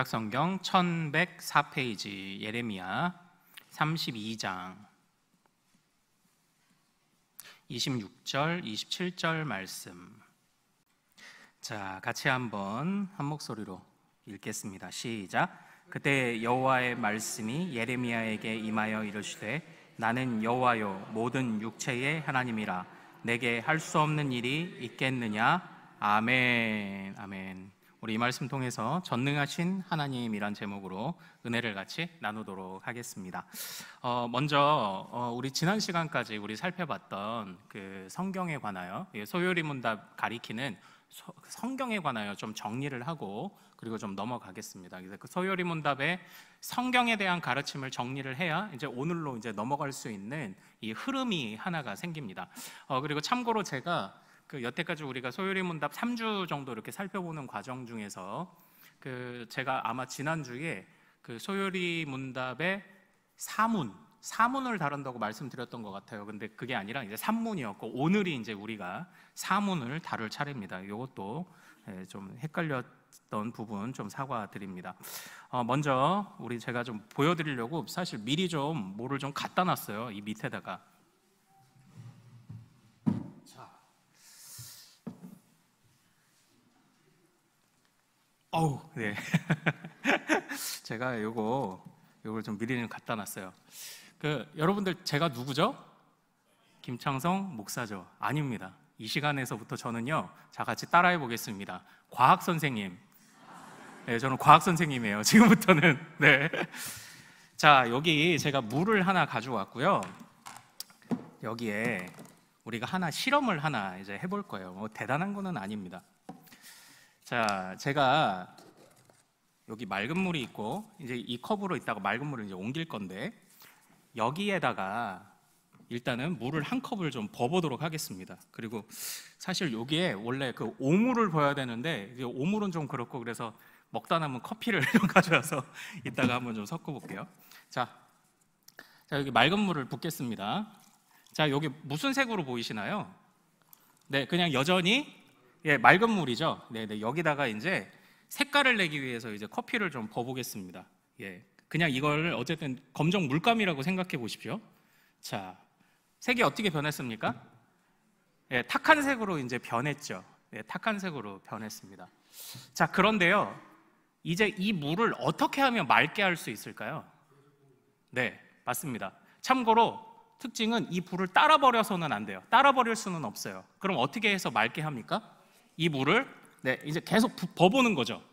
구약성경 1104페이지 예레미야 32장 26절, 27절 말씀. 자, 같이 한번 한 목소리로 읽겠습니다. 시작. 그때 여호와의 말씀이 예레미야에게 임하여 이르시되 나는 여호와요 모든 육체의 하나님이라 내게 할 수 없는 일이 있겠느냐. 아멘. 아멘. 우리 이 말씀 통해서 전능하신 하나님이란 제목으로 은혜를 같이 나누도록 하겠습니다. 먼저 우리 지난 시간까지 우리 살펴봤던 그 성경에 관하여 소요리 문답 가리키는 성경에 관하여 좀 정리를 하고 그리고 좀 넘어가겠습니다. 그래서 그 소요리 문답의 성경에 대한 가르침을 정리를 해야 이제 오늘로 이제 넘어갈 수 있는 이 흐름이 하나가 생깁니다. 그리고 참고로 제가 그 여태까지 우리가 소요리 문답 3주 정도 이렇게 살펴보는 과정 중에서 그 제가 아마 지난주에 그 소요리 문답의 사문을 다룬다고 말씀드렸던 것 같아요. 근데 그게 아니라 이제 산문이었고 오늘이 이제 우리가 사문을 다룰 차례입니다. 이것도 좀 헷갈렸던 부분 좀 사과드립니다. 먼저 제가 좀 보여드리려고 사실 미리 좀 뭐를 좀 갖다 놨어요. 이 밑에다가. 네. 제가 요걸 좀 미리 좀 갖다 놨어요. 여러분들 제가 누구죠? 김창성 목사죠? 아닙니다. 이 시간에서부터 저는요, 자 같이 따라해 보겠습니다. 과학 선생님. 네, 저는 과학 선생님이에요. 지금부터는. 네. 자, 여기 제가 물을 하나 가져왔고요. 여기에 우리가 실험을 하나 이제 해볼 거예요. 뭐 대단한 거는 아닙니다. 자, 제가 여기 맑은 물이 있고 이제 이 컵으로 있다가 맑은 물을 이제 옮길 건데 여기에다가 일단은 물을 한 컵을 좀 버보도록 하겠습니다. 그리고 사실 여기에 원래 그 오물을 부어야 되는데 이제 오물은 좀 그렇고 그래서 먹다 남은 커피를 좀 가져와서 이따가 한번 좀 섞어 볼게요. 자, 여기 맑은 물을 붓겠습니다. 자, 여기 무슨 색으로 보이시나요? 네, 그냥 여전히 맑은 물이죠. 네, 여기다가 이제 색깔을 내기 위해서 이제 커피를 좀 버보겠습니다. 그냥 이걸 어쨌든 검정 물감이라고 생각해 보십시오. 자, 색이 어떻게 변했습니까? 탁한 색으로 이제 변했죠. 탁한 색으로 변했습니다. 자, 그런데요, 이제 이 물을 어떻게 하면 맑게 할 수 있을까요? 네, 맞습니다. 참고로 특징은 이 불을 따라 버려서는 안 돼요. 따라 버릴 수는 없어요. 그럼 어떻게 해서 맑게 합니까? 이 물을 이제 계속 버보는 거죠.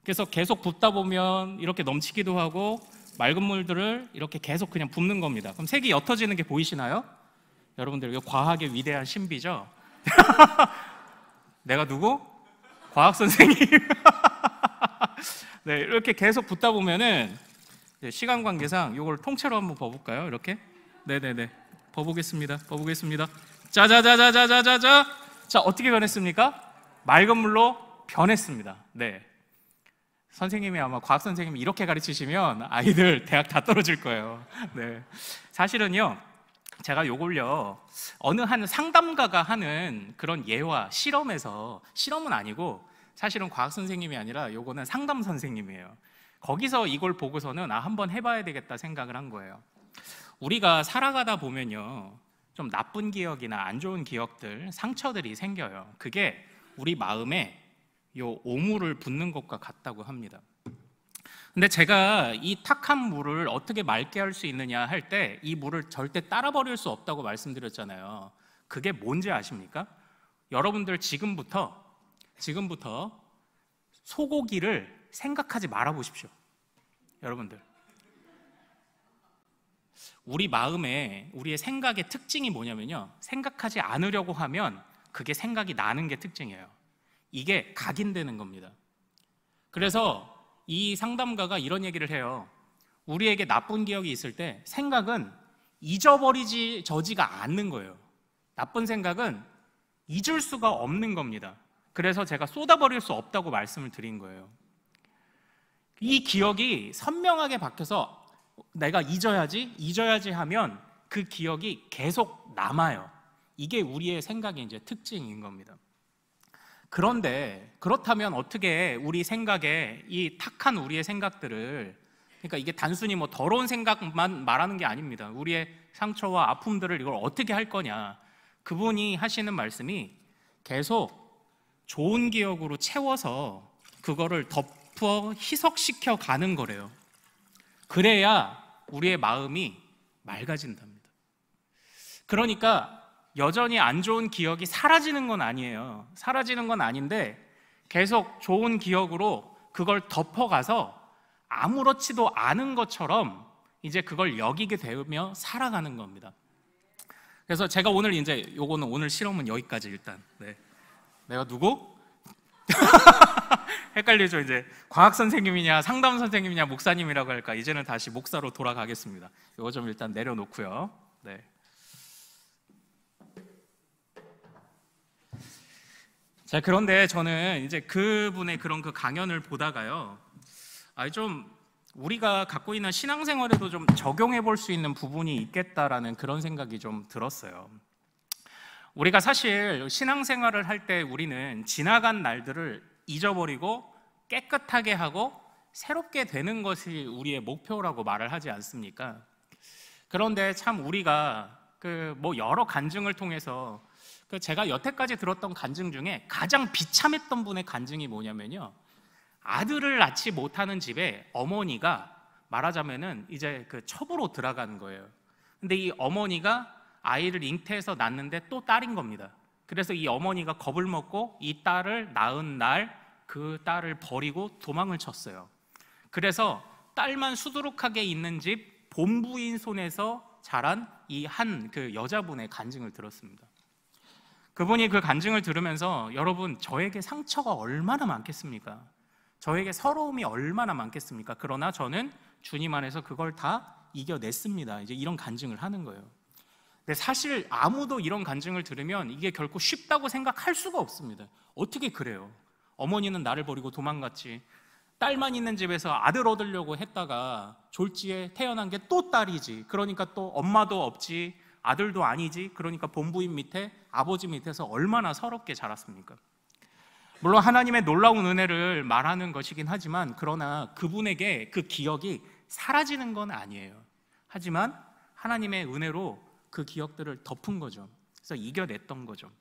그래서 계속 붓다 보면 이렇게 넘치기도 하고 맑은 물들을 이렇게 계속 그냥 붓는 겁니다. 그럼 색이 옅어지는 게 보이시나요? 여러분들 이거 과학의 위대한 신비죠? 내가 누구? 과학 선생님. 네, 이렇게 계속 붓다 보면은 시간 관계상 이걸 통째로 한번 버볼까요? 이렇게? 네네네. 버보겠습니다. 자자자자자자자자. 자, 어떻게 변했습니까? 맑은 물로 변했습니다. 네. 선생님이 아마 과학 선생님이 이렇게 가르치시면 아이들 대학 다 떨어질 거예요. 네. 사실은요, 제가 요걸요, 어느 한 상담가가 하는 그런 예화, 실험은 아니고 사실은 과학 선생님이 아니라 요거는 상담 선생님이에요. 거기서 이걸 보고서는 한번 해봐야 되겠다 생각을 한 거예요. 우리가 살아가다 보면요, 좀 나쁜 기억이나 안 좋은 기억들, 상처들이 생겨요. 그게 우리 마음에 요 오물을 붓는 것과 같다고 합니다. 근데 제가 이 탁한 물을 어떻게 맑게 할 수 있느냐 할 때 이 물을 절대 따라 버릴 수 없다고 말씀드렸잖아요. 그게 뭔지 아십니까? 여러분들 지금부터 소고기를 생각하지 말아 보십시오. 여러분들, 우리 마음에 우리의 생각의 특징이 뭐냐면요, 생각하지 않으려고 하면 그게 생각이 나는 게 특징이에요. 이게 각인되는 겁니다. 그래서 이 상담가가 이런 얘기를 해요. 우리에게 나쁜 기억이 있을 때 생각은 잊어버리지가 않는 거예요. 나쁜 생각은 잊을 수가 없는 겁니다. 그래서 제가 쏟아버릴 수 없다고 말씀을 드린 거예요. 이 기억이 선명하게 박혀서 내가 잊어야지 하면 그 기억이 계속 남아요. 이게 우리의 생각의 이제 특징인 겁니다. 그런데 그렇다면 어떻게 우리 생각에 이 탁한 우리의 생각들을, 그러니까 이게 단순히 뭐 더러운 생각만 말하는 게 아닙니다. 우리의 상처와 아픔들을 이걸 어떻게 할 거냐. 그분이 하시는 말씀이 계속 좋은 기억으로 채워서 그거를 덮어 희석시켜 가는 거래요. 그래야 우리의 마음이 맑아진답니다. 그러니까 여전히 안 좋은 기억이 사라지는 건 아니에요. 사라지는 건 아닌데 계속 좋은 기억으로 그걸 덮어가서 아무렇지도 않은 것처럼 이제 그걸 여기게 되며 살아가는 겁니다. 그래서 제가 오늘 이제 요거는 오늘 실험은 여기까지 일단. 네. 내가 누구? 헷갈리죠. 이제 과학 선생님이냐 상담 선생님이냐 목사님이라고 할까. 이제는 다시 목사로 돌아가겠습니다. 요거 좀 일단 내려놓고요. 네. 자, 그런데 저는 이제 그분의 그런 그 강연을 보다가요, 좀 우리가 갖고 있는 신앙생활에도 좀 적용해 볼 수 있는 부분이 있겠다라는 그런 생각이 좀 들었어요. 우리가 사실 신앙생활을 할 때 우리는 지나간 날들을 잊어버리고 깨끗하게 하고 새롭게 되는 것이 우리의 목표라고 말을 하지 않습니까? 그런데 참 우리가 뭐 여러 간증을 통해서 제가 여태까지 들었던 간증 중에 가장 비참했던 분의 간증이 뭐냐면요, 아들을 낳지 못하는 집에 어머니가 말하자면은 이제 첩으로 들어가는 거예요. 근데 이 어머니가 아이를 잉태해서 낳는데 또 딸인 겁니다. 그래서 이 어머니가 겁을 먹고 이 딸을 낳은 날 그 딸을 버리고 도망을 쳤어요. 그래서 딸만 수두룩하게 있는 집 본부인 손에서 자란 이 한 여자분의 간증을 들었습니다. 그분이 그 간증을 들으면서, 여러분, 저에게 상처가 얼마나 많겠습니까? 저에게 서러움이 얼마나 많겠습니까? 그러나 저는 주님 안에서 그걸 다 이겨냈습니다. 이제 이런 간증을 하는 거예요. 근데 사실 아무도 이런 간증을 들으면 이게 결코 쉽다고 생각할 수가 없습니다. 어떻게 그래요? 어머니는 나를 버리고 도망갔지, 딸만 있는 집에서 아들 얻으려고 했다가 졸지에 태어난 게 또 딸이지, 그러니까 또 엄마도 없지, 아들도 아니지, 그러니까 본부인 밑에 아버지 밑에서 얼마나 서럽게 자랐습니까? 물론 하나님의 놀라운 은혜를 말하는 것이긴 하지만, 그러나 그분에게 그 기억이 사라지는 건 아니에요. 하지만 하나님의 은혜로 그 기억들을 덮은 거죠. 그래서 이겨냈던 거죠.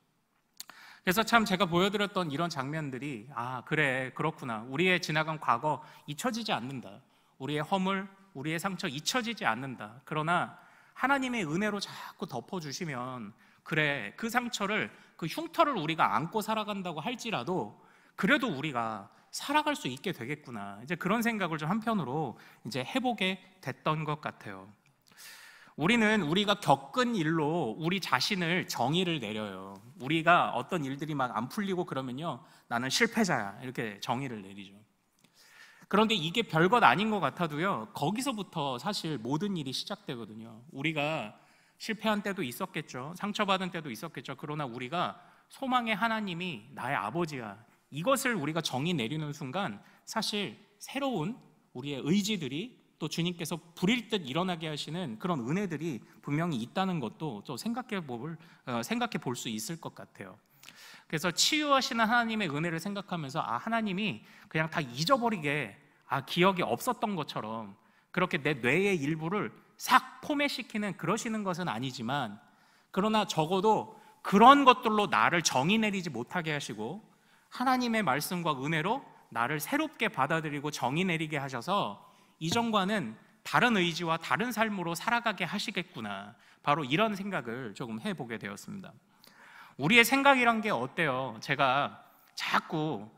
그래서 참 제가 보여드렸던 이런 장면들이, 그래, 그렇구나, 우리의 지나간 과거 잊혀지지 않는다, 우리의 허물, 우리의 상처 잊혀지지 않는다. 그러나 하나님의 은혜로 자꾸 덮어주시면, 그래, 그 상처를, 그 흉터를 우리가 안고 살아간다고 할지라도 그래도 우리가 살아갈 수 있게 되겠구나, 이제 그런 생각을 좀 한편으로 이제 해보게 됐던 것 같아요. 우리는 우리가 겪은 일로 우리 자신을 정의를 내려요. 우리가 어떤 일들이 막 안 풀리고 그러면요, 나는 실패자야, 이렇게 정의를 내리죠. 그런데 이게 별것 아닌 것 같아도요, 거기서부터 사실 모든 일이 시작되거든요. 우리가 실패한 때도 있었겠죠. 상처받은 때도 있었겠죠. 그러나 우리가 소망의 하나님이 나의 아버지야, 이것을 우리가 정의 내리는 순간 사실 새로운 우리의 의지들이, 또 주님께서 불일 듯 일어나게 하시는 그런 은혜들이 분명히 있다는 것도 또 생각해 볼 수 있을 것 같아요. 그래서 치유하시는 하나님의 은혜를 생각하면서, 하나님이 그냥 다 잊어버리게, 기억이 없었던 것처럼 그렇게 내 뇌의 일부를 싹 포맷시키는 그러시는 것은 아니지만, 그러나 적어도 그런 것들로 나를 정의 내리지 못하게 하시고 하나님의 말씀과 은혜로 나를 새롭게 받아들이고 정의 내리게 하셔서 이전과는 다른 의지와 다른 삶으로 살아가게 하시겠구나, 바로 이런 생각을 조금 해보게 되었습니다. 우리의 생각이란 게 어때요? 제가 자꾸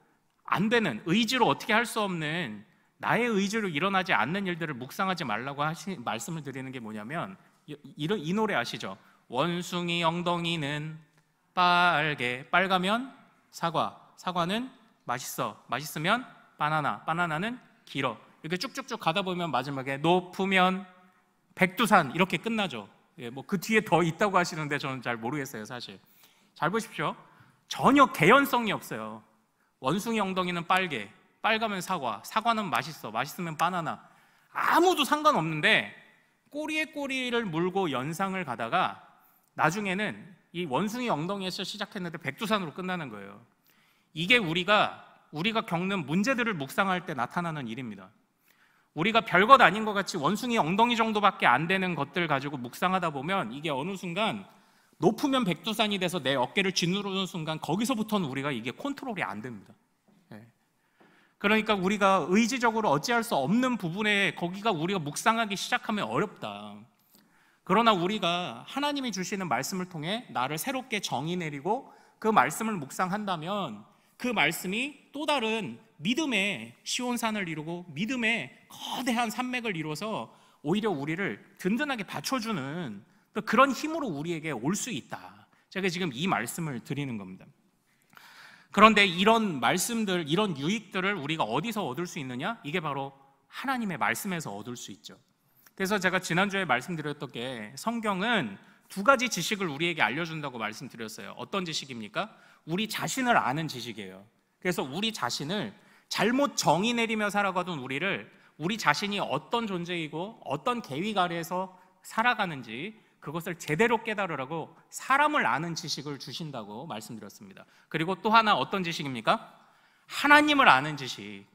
안 되는, 의지로 어떻게 할 수 없는, 나의 의지로 일어나지 않는 일들을 묵상하지 말라고 말씀을 드리는 게 뭐냐면, 이 노래 아시죠? 원숭이 엉덩이는 빨가면 사과, 사과는 맛있으면 바나나, 바나나는 길어, 이렇게 쭉쭉쭉 가다 보면 마지막에 높으면 백두산, 이렇게 끝나죠. 뭐 그 뒤에 더 있다고 하시는데 저는 잘 모르겠어요, 사실. 잘 보십시오. 전혀 개연성이 없어요. 원숭이 엉덩이는 빨가면 사과, 사과는 맛있으면 바나나, 아무도 상관없는데 꼬리에 꼬리를 물고 연상을 가다가 나중에는 이 원숭이 엉덩이에서 시작했는데 백두산으로 끝나는 거예요. 이게 우리가 겪는 문제들을 묵상할 때 나타나는 일입니다. 우리가 별것 아닌 것 같이 원숭이 엉덩이 정도밖에 안 되는 것들 가지고 묵상하다 보면 이게 어느 순간 높으면 백두산이 돼서 내 어깨를 쥐누르는 순간 거기서부터는 우리가 이게 컨트롤이 안 됩니다. 그러니까 우리가 의지적으로 어찌할 수 없는 부분에 거기가 우리가 묵상하기 시작하면 어렵다. 그러나 우리가 하나님이 주시는 말씀을 통해 나를 새롭게 정의 내리고 그 말씀을 묵상한다면 그 말씀이 또 다른 믿음의 시온산을 이루고 믿음의 거대한 산맥을 이루어서 오히려 우리를 든든하게 받쳐주는 또 그런 힘으로 우리에게 올 수 있다. 제가 지금 이 말씀을 드리는 겁니다. 그런데 이런 말씀들, 이런 유익들을 우리가 어디서 얻을 수 있느냐? 이게 바로 하나님의 말씀에서 얻을 수 있죠. 그래서 제가 지난주에 말씀드렸던 게 성경은 두 가지 지식을 우리에게 알려준다고 말씀드렸어요. 어떤 지식입니까? 우리 자신을 아는 지식이에요. 그래서 우리 자신을 잘못 정의 내리며 살아가던 우리 자신이 어떤 존재이고 어떤 계획 아래에서 살아가는지 그것을 제대로 깨달으라고 사람을 아는 지식을 주신다고 말씀드렸습니다. 그리고 또 하나 어떤 지식입니까? 하나님을 아는 지식.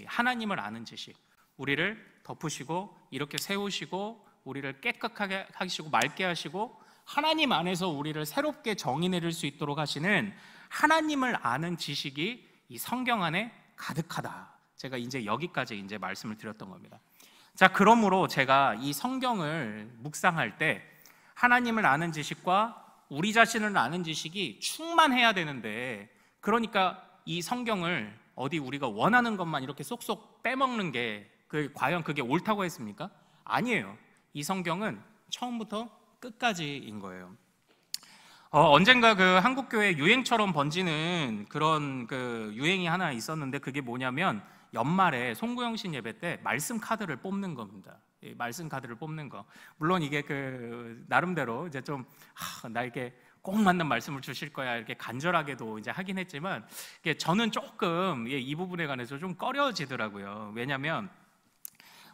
하나님을 아는 지식. 우리를 덮으시고 이렇게 세우시고 우리를 깨끗하게 하시고 맑게 하시고 하나님 안에서 우리를 새롭게 정의 내릴 수 있도록 하시는 하나님을 아는 지식이 이 성경 안에 가득하다. 제가 이제 여기까지 이제 말씀을 드렸던 겁니다. 자, 그러므로 제가 이 성경을 묵상할 때 하나님을 아는 지식과 우리 자신을 아는 지식이 충만해야 되는데, 그러니까 이 성경을 어디 우리가 원하는 것만 이렇게 쏙쏙 빼먹는 게 과연 그게 옳다고 했습니까? 아니에요. 이 성경은 처음부터 끝까지인 거예요. 언젠가 그 한국교회 유행처럼 번지는 그런 그 유행이 하나 있었는데 그게 뭐냐면 연말에 송구영신 예배 때 말씀 카드를 뽑는 겁니다. 말씀 카드를 뽑는 거. 물론 이게 그 나름대로 이제 좀 나에게 꼭 맞는 말씀을 주실 거야 이렇게 간절하게도 이제 하긴 했지만 저는 조금 이 부분에 관해서 좀 꺼려지더라고요. 왜냐하면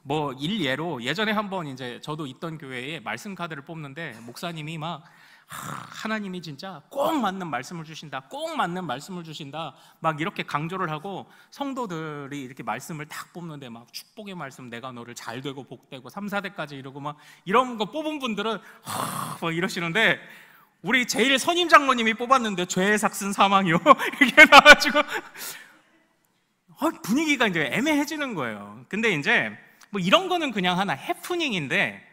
뭐 일예로 예전에 한번 이제 저도 있던 교회에 말씀 카드를 뽑는데 목사님이 막 하나님이 진짜 꼭 맞는 말씀을 주신다, 꼭 맞는 말씀을 주신다 막 이렇게 강조를 하고 성도들이 이렇게 말씀을 딱 뽑는데 막 축복의 말씀 내가 너를 잘 되고 복되고 3, 4대까지 이러고 막 이런 거 뽑은 분들은 막 이러시는데 우리 제일 선임 장로님이 뽑았는데 죄의 삭슨 사망이요 이렇게 나와가지고 분위기가 이제 애매해지는 거예요. 근데 이제 뭐 이런 거는 그냥 하나 해프닝인데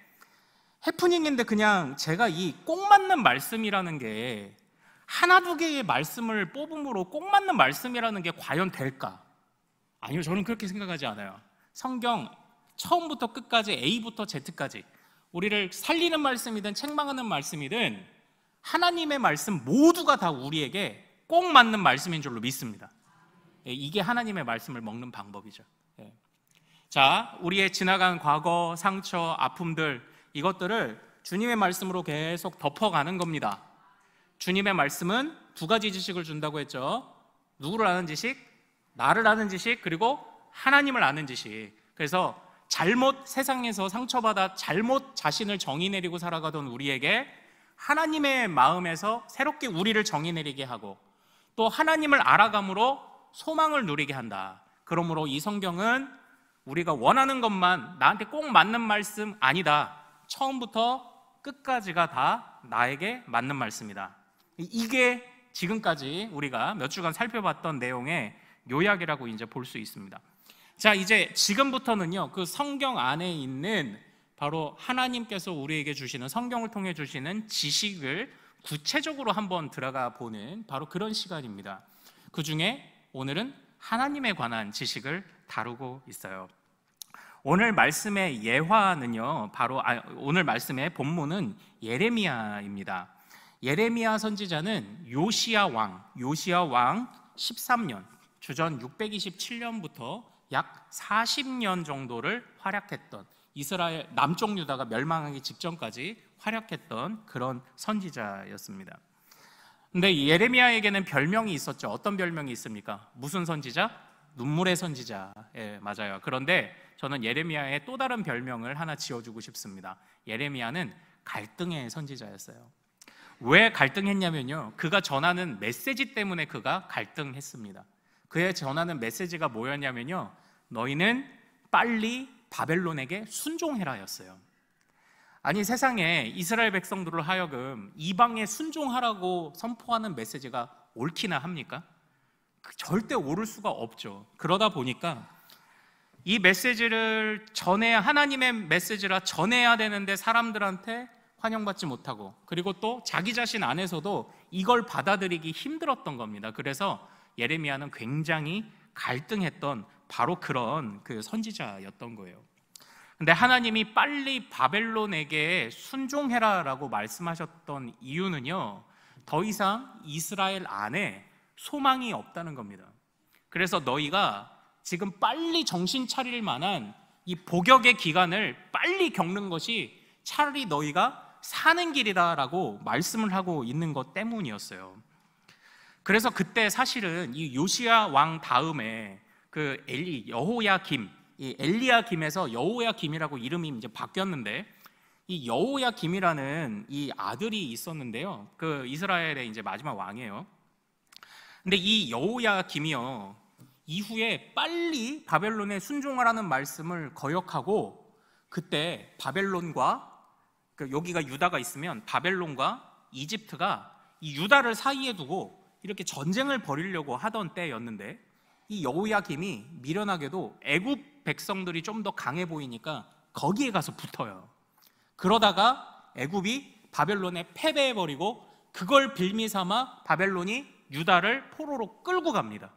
그냥 제가 이 꼭 맞는 말씀이라는 게 하나 두 개의 말씀을 뽑음으로 꼭 맞는 말씀이라는 게 과연 될까? 아니요, 저는 그렇게 생각하지 않아요. 성경 처음부터 끝까지 A부터 Z까지 우리를 살리는 말씀이든 책망하는 말씀이든 하나님의 말씀 모두가 다 우리에게 꼭 맞는 말씀인 줄로 믿습니다. 이게 하나님의 말씀을 먹는 방법이죠. 자, 우리의 지나간 과거, 상처, 아픔들 이것들을 주님의 말씀으로 계속 덮어가는 겁니다. 주님의 말씀은 두 가지 지식을 준다고 했죠. 누구를 아는 지식? 나를 아는 지식, 그리고 하나님을 아는 지식. 그래서 세상에서 상처받아 잘못 자신을 정의 내리고 살아가던 우리에게 하나님의 마음에서 새롭게 우리를 정의 내리게 하고 또 하나님을 알아감으로 소망을 누리게 한다. 그러므로 이 성경은 우리가 원하는 것만 나한테 꼭 맞는 말씀 아니다. 처음부터 끝까지가 다 나에게 맞는 말씀이다. 이게 지금까지 우리가 몇 주간 살펴봤던 내용의 요약이라고 이제 볼 수 있습니다. 자, 이제 지금부터는요, 그 성경 안에 있는 바로 하나님께서 우리에게 주시는 성경을 통해 주시는 지식을 구체적으로 한번 들어가 보는 바로 그런 시간입니다. 그 중에 오늘은 하나님에 관한 지식을 다루고 있어요. 오늘 말씀의 예화는요, 오늘 말씀의 본문은 예레미야입니다. 예레미야 선지자는 요시야 왕 13년, 주전 627년부터 약 40년 정도를 활약했던 이스라엘 남쪽 유다가 멸망하기 직전까지 활약했던 그런 선지자였습니다. 근데 예레미야에게는 별명이 있었죠. 어떤 별명이 있습니까? 무슨 선지자? 눈물의 선지자. 맞아요. 그런데 저는 예레미야의 또 다른 별명을 하나 지어주고 싶습니다. 예레미야는 갈등의 선지자였어요. 왜 갈등했냐면요, 그가 전하는 메시지 때문에 그가 갈등했습니다. 그의 전하는 메시지가 뭐였냐면요, 너희는 빨리 바벨론에게 순종해라였어요. 아니, 세상에 이스라엘 백성들을 하여금 이방에 순종하라고 선포하는 메시지가 옳기나 합니까? 절대 옳을 수가 없죠. 그러다 보니까 이 메시지를 전해야, 하나님의 메시지라 전해야 되는데 사람들한테 환영받지 못하고, 그리고 또 자기 자신 안에서도 이걸 받아들이기 힘들었던 겁니다. 그래서 예레미야는 굉장히 갈등했던 바로 그런 그 선지자였던 거예요. 근데 하나님이 빨리 바벨론에게 순종해라라고 말씀하셨던 이유는요, 더 이상 이스라엘 안에 소망이 없다는 겁니다. 그래서 너희가 지금 빨리 정신 차릴 만한 이 복역의 기간을 빨리 겪는 것이 차라리 너희가 사는 길이다라고 말씀을 하고 있는 것 때문이었어요. 그래서 그때 사실은 이 요시야 왕 다음에 그 여호야김, 이 엘리야김에서 여호야김이라고 이름이 이제 바뀌었는데, 이 여호야김이라는 이 아들이 있었는데요, 그 이스라엘의 이제 마지막 왕이에요. 근데 이 여호야김이요, 이후에 빨리 바벨론에 순종하라는 말씀을 거역하고, 그때 바벨론과 여기가 유다가 있으면 바벨론과 이집트가 이 유다를 사이에 두고 이렇게 전쟁을 벌이려고 하던 때였는데, 이 여호야김이 미련하게도 애굽 백성들이 좀 더 강해 보이니까 거기에 가서 붙어요. 그러다가 애굽이 바벨론에 패배해버리고, 그걸 빌미삼아 바벨론이 유다를 포로로 끌고 갑니다.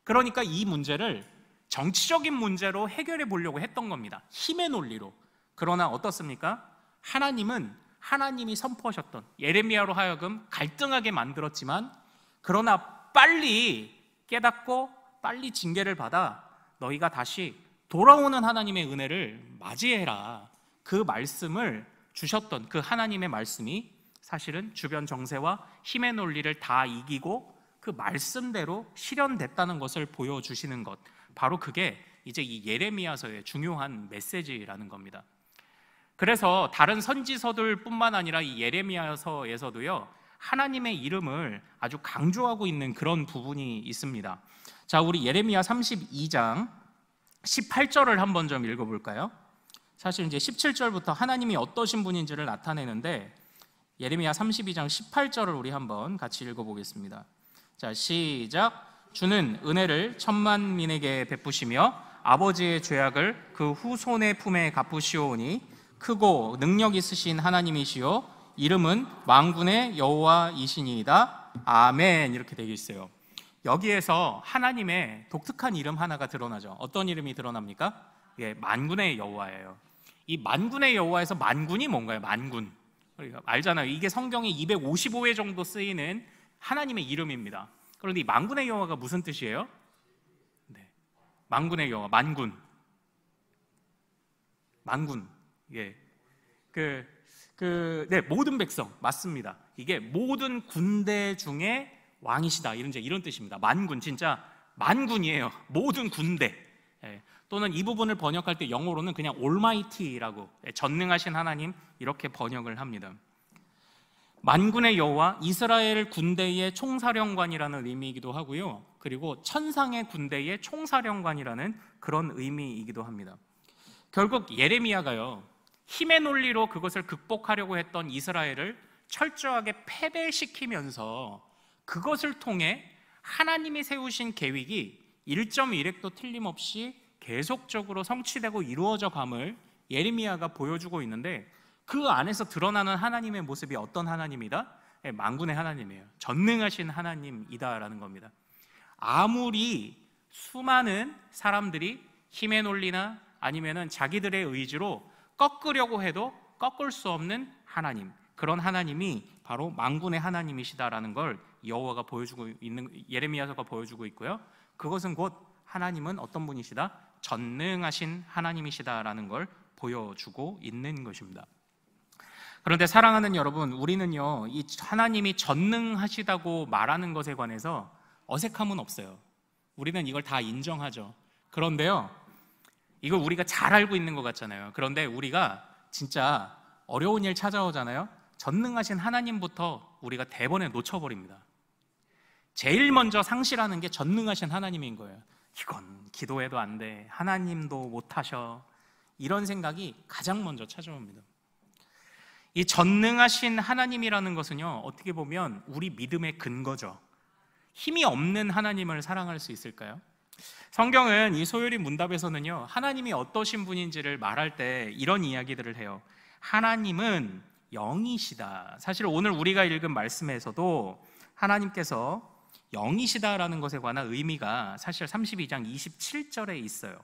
그러니까 이 문제를 정치적인 문제로 해결해 보려고 했던 겁니다. 힘의 논리로. 그러나 어떻습니까? 하나님은 하나님이 선포하셨던, 예레미야로 하여금 갈등하게 만들었지만, 그러나 빨리 깨닫고 빨리 징계를 받아 너희가 다시 돌아오는 하나님의 은혜를 맞이해라, 그 말씀을 주셨던 그 하나님의 말씀이 사실은 주변 정세와 힘의 논리를 다 이기고 그 말씀대로 실현됐다는 것을 보여주시는 것, 바로 그게 이제 이 예레미야서의 중요한 메시지라는 겁니다. 그래서 다른 선지서들 뿐만 아니라 이 예레미야서에서도요, 하나님의 이름을 아주 강조하고 있는 그런 부분이 있습니다. 자, 우리 예레미야 32장 18절을 한번 좀 읽어볼까요? 사실 이제 17절부터 하나님이 어떠신 분인지를 나타내는데, 예레미야 32장 18절을 우리 한번 같이 읽어보겠습니다. 자, 시작. 주는 은혜를 천만민에게 베푸시며 아버지의 죄악을 그 후손의 품에 갚으시오니 크고 능력 있으신 하나님이시요 이름은 만군의 여호와이시니이다. 아멘. 이렇게 되어 있어요. 여기에서 하나님의 독특한 이름 하나가 드러나죠. 어떤 이름이 드러납니까? 예, 만군의 여호와예요. 이 만군의 여호와에서 만군이 뭔가요? 만군. 알잖아요. 이게 성경에 255회 정도 쓰이는 하나님의 이름입니다. 그런데 이 만군의 여호와가 무슨 뜻이에요? 네, 만군의 여호와, 만군. 예, 네, 모든 백성 맞습니다. 이게 모든 군대 중에 왕이시다, 이런 뜻입니다. 만군, 진짜 만군이에요. 모든 군대. 예, 또는 이 부분을 번역할 때 영어로는 그냥 올마이티라고, 전능하신 하나님, 이렇게 번역을 합니다. 만군의 여호와, 이스라엘 군대의 총사령관이라는 의미이기도 하고요, 그리고 천상의 군대의 총사령관이라는 그런 의미이기도 합니다. 결국 예레미야가요, 힘의 논리로 그것을 극복하려고 했던 이스라엘을 철저하게 패배시키면서 그것을 통해 하나님이 세우신 계획이 1.1획도 틀림없이 계속적으로 성취되고 이루어져 감을 예레미야가 보여주고 있는데, 그 안에서 드러나는 하나님의 모습이 어떤 하나님이다? 만군의 하나님이에요. 전능하신 하나님이다라는 겁니다. 아무리 수많은 사람들이 힘의 논리나 아니면은 자기들의 의지로 꺾으려고 해도 꺾을 수 없는 하나님, 그런 하나님이 바로 만군의 하나님이시다라는 걸 여호와가 보여주고 있는, 예레미야서가 보여주고 있고요, 그것은 곧 하나님은 어떤 분이시다? 전능하신 하나님이시다라는 걸 보여주고 있는 것입니다. 그런데 사랑하는 여러분, 우리는요, 이 하나님이 전능하시다고 말하는 것에 관해서 어색함은 없어요. 우리는 이걸 다 인정하죠. 그런데요, 이걸 우리가 잘 알고 있는 것 같잖아요. 그런데 우리가 진짜 어려운 일 찾아오잖아요. 전능하신 하나님부터 우리가 대번에 놓쳐버립니다. 제일 먼저 상실하는 게 전능하신 하나님인 거예요. 이건 기도해도 안 돼, 하나님도 못하셔, 이런 생각이 가장 먼저 찾아옵니다. 이 전능하신 하나님이라는 것은요, 어떻게 보면 우리 믿음의 근거죠. 힘이 없는 하나님을 사랑할 수 있을까요? 성경은 이 소요리 문답에서는요, 하나님이 어떠신 분인지를 말할 때 이런 이야기들을 해요. 하나님은 영이시다. 사실 오늘 우리가 읽은 말씀에서도 하나님께서 영이시다라는 것에 관한 의미가 사실 32장 27절에 있어요.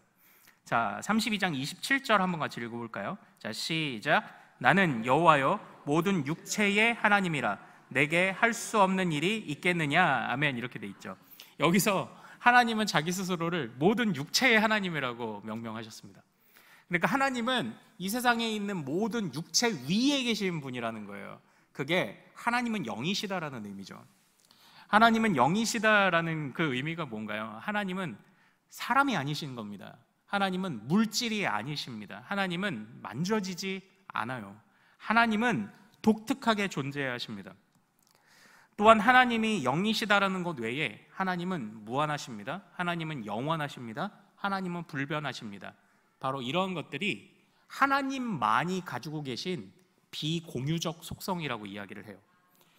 자, 32장 27절 한번 같이 읽어볼까요? 자, 시작. 나는 여호와여 모든 육체의 하나님이라 내게 할 수 없는 일이 있겠느냐. 아멘. 이렇게 돼 있죠. 여기서 하나님은 자기 스스로를 모든 육체의 하나님이라고 명명하셨습니다. 그러니까 하나님은 이 세상에 있는 모든 육체 위에 계신 분이라는 거예요. 그게 하나님은 영이시다라는 의미죠. 하나님은 영이시다라는 그 의미가 뭔가요? 하나님은 사람이 아니신 겁니다. 하나님은 물질이 아니십니다. 하나님은 만져지지 않아요. 하나님은 독특하게 존재하십니다. 또한 하나님이 영이시다라는 것 외에 하나님은 무한하십니다. 하나님은 영원하십니다. 하나님은 불변하십니다. 바로 이런 것들이 하나님만이 가지고 계신 비공유적 속성이라고 이야기를 해요.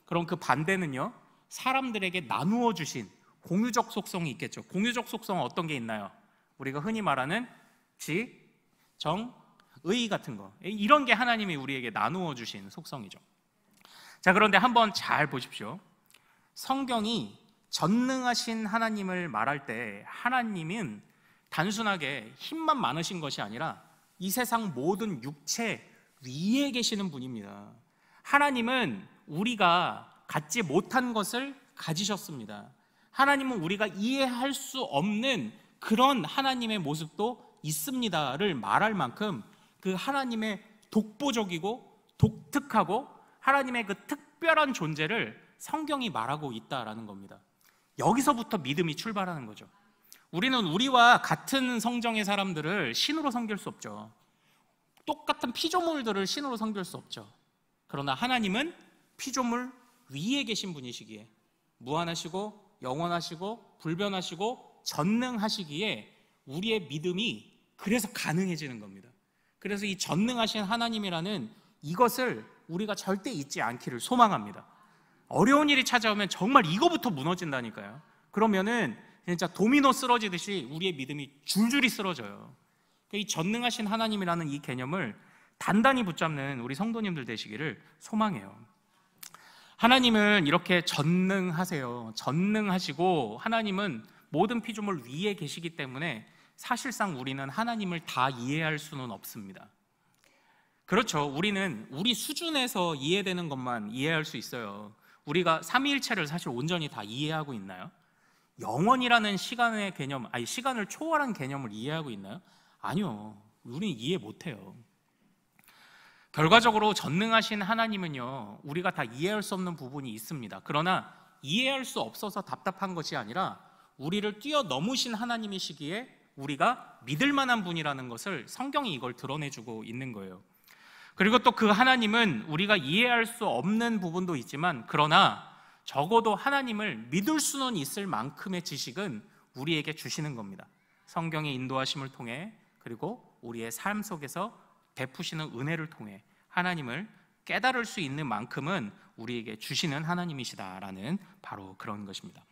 그럼 그 반대는요, 사람들에게 나누어 주신 공유적 속성이 있겠죠. 공유적 속성은 어떤 게 있나요? 우리가 흔히 말하는 지, 정, 의 같은 거, 이런 게 하나님이 우리에게 나누어 주신 속성이죠. 자, 그런데 한번 잘 보십시오. 성경이 전능하신 하나님을 말할 때 하나님은 단순하게 힘만 많으신 것이 아니라 이 세상 모든 육체 위에 계시는 분입니다. 하나님은 우리가 갖지 못한 것을 가지셨습니다. 하나님은 우리가 이해할 수 없는 그런 하나님의 모습도 있습니다를 말할 만큼 그 하나님의 독보적이고 독특하고 하나님의 그 특별한 존재를 성경이 말하고 있다라는 겁니다. 여기서부터 믿음이 출발하는 거죠. 우리는 우리와 같은 성정의 사람들을 신으로 섬길 수 없죠. 똑같은 피조물들을 신으로 섬길 수 없죠. 그러나 하나님은 피조물 위에 계신 분이시기에 무한하시고 영원하시고 불변하시고 전능하시기에 우리의 믿음이 그래서 가능해지는 겁니다. 그래서 이 전능하신 하나님이라는 이것을 우리가 절대 잊지 않기를 소망합니다. 어려운 일이 찾아오면 정말 이거부터 무너진다니까요. 그러면은 진짜 도미노 쓰러지듯이 우리의 믿음이 줄줄이 쓰러져요. 이 전능하신 하나님이라는 이 개념을 단단히 붙잡는 우리 성도님들 되시기를 소망해요. 하나님은 이렇게 전능하세요. 전능하시고 하나님은 모든 피조물 위에 계시기 때문에 사실상 우리는 하나님을 다 이해할 수는 없습니다. 그렇죠. 우리는 우리 수준에서 이해되는 것만 이해할 수 있어요. 우리가 삼위일체를 사실 온전히 다 이해하고 있나요? 영원이라는 시간의 개념, 아니 시간을 초월한 개념을 이해하고 있나요? 아니요. 우리는 이해 못해요. 결과적으로 전능하신 하나님은요, 우리가 다 이해할 수 없는 부분이 있습니다. 그러나 이해할 수 없어서 답답한 것이 아니라 우리를 뛰어넘으신 하나님이시기에 우리가 믿을 만한 분이라는 것을 성경이 이걸 드러내주고 있는 거예요. 그리고 또 그 하나님은 우리가 이해할 수 없는 부분도 있지만 그러나 적어도 하나님을 믿을 수는 있을 만큼의 지식은 우리에게 주시는 겁니다. 성경의 인도하심을 통해 그리고 우리의 삶 속에서 베푸시는 은혜를 통해 하나님을 깨달을 수 있는 만큼은 우리에게 주시는 하나님이시다라는 바로 그런 것입니다.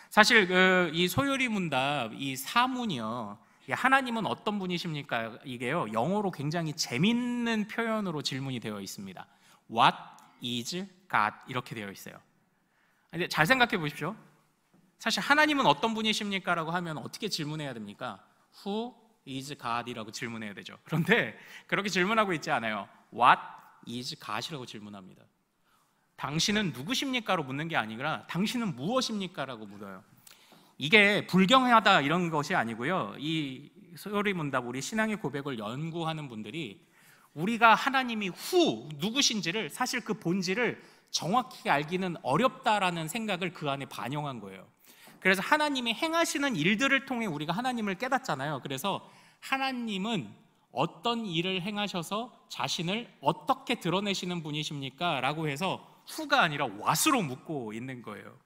사실 이 소요리 문답 이 사문이요, 하나님은 어떤 분이십니까? 이게요 영어로 굉장히 재밌는 표현으로 질문이 되어 있습니다. What is God? 이렇게 되어 있어요. 근데 잘 생각해 보십시오. 사실 하나님은 어떤 분이십니까? 라고 하면 어떻게 질문해야 됩니까? Who is God? 이라고 질문해야 되죠. 그런데 그렇게 질문하고 있지 않아요. What is God? 이라고 질문합니다. 당신은 누구십니까? 로 묻는 게 아니라 당신은 무엇입니까? 라고 물어요. 이게 불경하다 이런 것이 아니고요, 이 소요리 문답 우리 신앙의 고백을 연구하는 분들이 우리가 하나님이 누구신지를 사실 그 본질을 정확히 알기는 어렵다라는 생각을 그 안에 반영한 거예요. 그래서 하나님이 행하시는 일들을 통해 우리가 하나님을 깨닫잖아요. 그래서 하나님은 어떤 일을 행하셔서 자신을 어떻게 드러내시는 분이십니까? 라고 해서 후가 아니라 what으로 묻고 있는 거예요.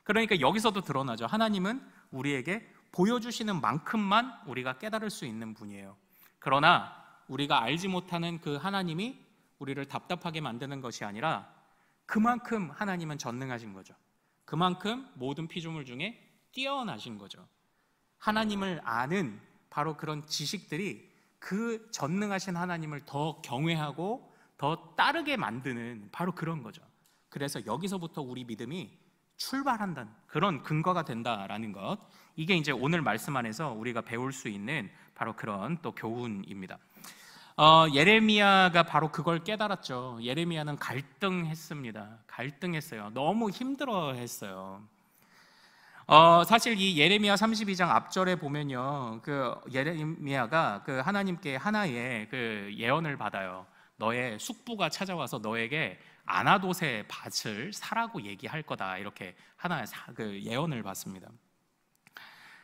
그러니까 여기서도 드러나죠. 하나님은 우리에게 보여주시는 만큼만 우리가 깨달을 수 있는 분이에요. 그러나 우리가 알지 못하는 그 하나님이 우리를 답답하게 만드는 것이 아니라 그만큼 하나님은 전능하신 거죠. 그만큼 모든 피조물 중에 뛰어나신 거죠. 하나님을 아는 바로 그런 지식들이 그 전능하신 하나님을 더 경외하고 더 따르게 만드는 바로 그런 거죠. 그래서 여기서부터 우리 믿음이 출발한다는 그런 근거가 된다라는 것, 이게 이제 오늘 말씀 안에서 우리가 배울 수 있는 바로 그런 또 교훈입니다. 예레미야가 바로 그걸 깨달았죠. 예레미야는 갈등했습니다. 갈등했어요. 너무 힘들어했어요. 사실 이 예레미야 32장 앞절에 보면요, 그 예레미야가 그 하나님께 하나의 그 예언을 받아요. 너의 숙부가 찾아와서 너에게 아나돗의 밭을 사라고 얘기할 거다, 이렇게 하나의 그 예언을 받습니다.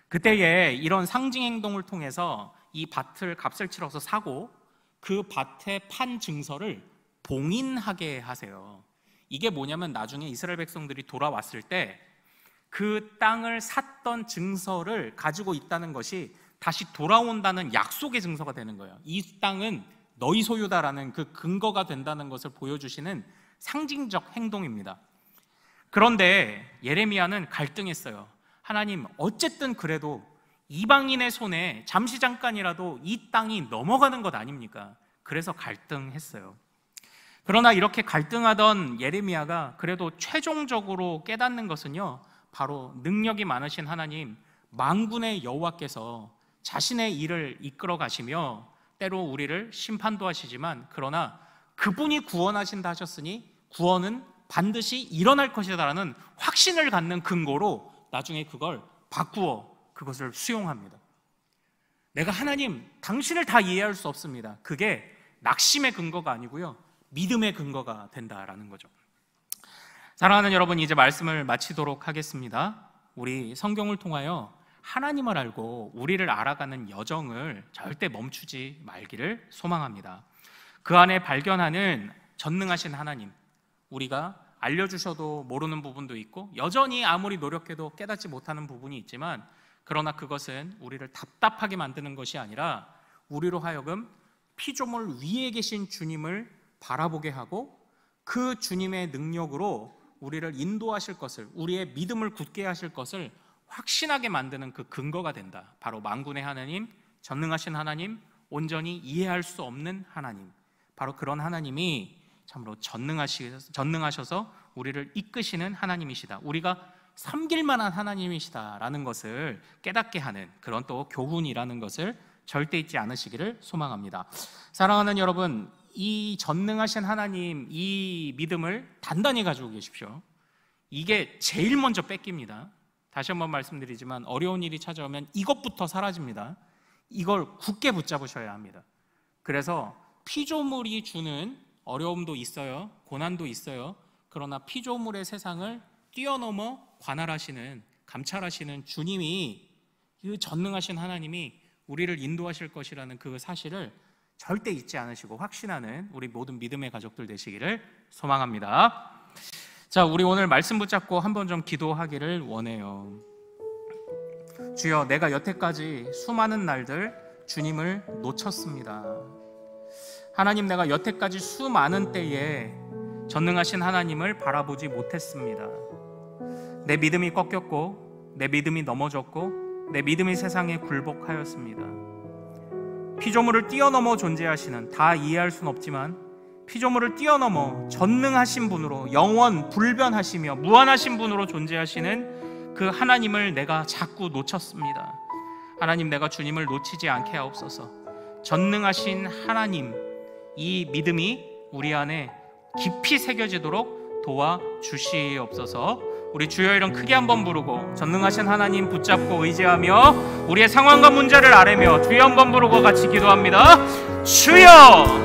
그때에 이런 상징 행동을 통해서 이 밭을 값을 치러서 사고 그 밭에 판 증서를 봉인하게 하세요. 이게 뭐냐면 나중에 이스라엘 백성들이 돌아왔을 때 그 땅을 샀던 증서를 가지고 있다는 것이 다시 돌아온다는 약속의 증서가 되는 거예요. 이 땅은 너희 소유다라는 그 근거가 된다는 것을 보여주시는 상징적 행동입니다. 그런데 예레미야는 갈등했어요. 하나님, 어쨌든 그래도 이방인의 손에 잠시 잠깐이라도 이 땅이 넘어가는 것 아닙니까? 그래서 갈등했어요. 그러나 이렇게 갈등하던 예레미야가 그래도 최종적으로 깨닫는 것은요, 바로 능력이 많으신 하나님, 만군의 여호와께서 자신의 일을 이끌어 가시며 때로 우리를 심판도 하시지만 그러나 그분이 구원하신다 하셨으니 구원은 반드시 일어날 것이다라는 확신을 갖는 근거로 나중에 그걸 바꾸어 그것을 수용합니다. 내가 하나님, 당신을 다 이해할 수 없습니다. 그게 낙심의 근거가 아니고요, 믿음의 근거가 된다라는 거죠. 사랑하는 여러분, 이제 말씀을 마치도록 하겠습니다. 우리 성경을 통하여 하나님을 알고 우리를 알아가는 여정을 절대 멈추지 말기를 소망합니다. 그 안에 발견하는 전능하신 하나님, 우리가 알려주셔도 모르는 부분도 있고 여전히 아무리 노력해도 깨닫지 못하는 부분이 있지만, 그러나 그것은 우리를 답답하게 만드는 것이 아니라 우리로 하여금 피조물 위에 계신 주님을 바라보게 하고 그 주님의 능력으로 우리를 인도하실 것을, 우리의 믿음을 굳게 하실 것을 확신하게 만드는 그 근거가 된다. 바로 만군의 하나님, 전능하신 하나님, 온전히 이해할 수 없는 하나님, 바로 그런 하나님이 참으로 전능하셔서 우리를 이끄시는 하나님이시다, 우리가 섬길 만한 하나님이시다라는 것을 깨닫게 하는 그런 또 교훈이라는 것을 절대 잊지 않으시기를 소망합니다. 사랑하는 여러분, 이 전능하신 하나님, 이 믿음을 단단히 가지고 계십시오. 이게 제일 먼저 뺏깁니다. 다시 한번 말씀드리지만 어려운 일이 찾아오면 이것부터 사라집니다. 이걸 굳게 붙잡으셔야 합니다. 그래서 피조물이 주는 어려움도 있어요, 고난도 있어요. 그러나 피조물의 세상을 뛰어넘어 관할하시는, 감찰하시는 주님이, 그 전능하신 하나님이 우리를 인도하실 것이라는 그 사실을 절대 잊지 않으시고 확신하는 우리 모든 믿음의 가족들 되시기를 소망합니다. 자, 우리 오늘 말씀 붙잡고 한번 좀 기도하기를 원해요. 주여, 내가 여태까지 수많은 날들 주님을 놓쳤습니다. 하나님, 내가 여태까지 수많은 때에 전능하신 하나님을 바라보지 못했습니다. 내 믿음이 꺾였고 내 믿음이 넘어졌고 내 믿음이 세상에 굴복하였습니다. 피조물을 뛰어넘어 존재하시는, 다 이해할 수는 없지만 피조물을 뛰어넘어 전능하신 분으로, 영원 불변하시며 무한하신 분으로 존재하시는 그 하나님을 내가 자꾸 놓쳤습니다. 하나님, 내가 주님을 놓치지 않게 하옵소서. 전능하신 하나님, 이 믿음이 우리 안에 깊이 새겨지도록 도와주시옵소서. 우리 주여 이름 크게 한번 부르고 전능하신 하나님 붙잡고 의지하며 우리의 상황과 문제를 아뢰며 주여 한번 부르고 같이 기도합니다. 주여!